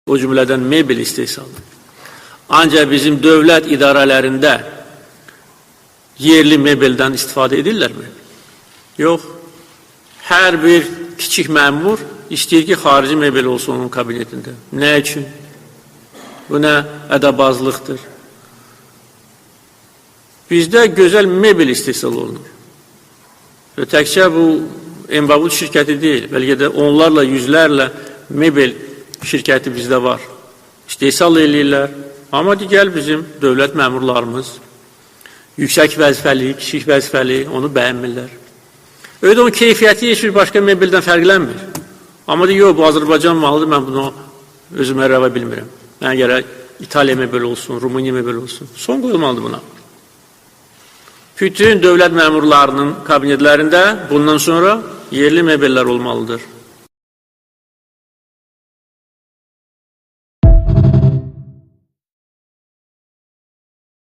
o cümlədən mebel istehsalı. Ancaq bizim dövlət idarələrində yerli mebeldən istifadə edirlərmi? Yox. Hər bir kiçik məmur istəyir ki, xarici mebel olsun onun kabinetində. Nə üçün? Bu nə ədəbazlıqdır. Bizdə gözəl mebel istehsal olunur. Və təkcə bu Embabut şirkəti deyil, bəlkə də onlarla, yüzlərlə mebel şirkəti bizdə var. İstehsal edirlər. Amma digər bizim dövlət məmurlarımız yüksək vəzifəli, kiçik vəzifəli onu bəyənmirlər. Öyle onun keyfiyyəti heç bir başqa mebeldən fərqlənmir. Amma deyir, yox, bu Azərbaycan malıdır, mən bunu özümə rəva bilmirəm. Mən gərək İtaliya mebel olsun, Rumıniya mebel olsun. Son qoyulmalıdır buna. Bütün dövlət məmurlarının kabinetlərində bundan sonra yerli mebellər olmalıdır.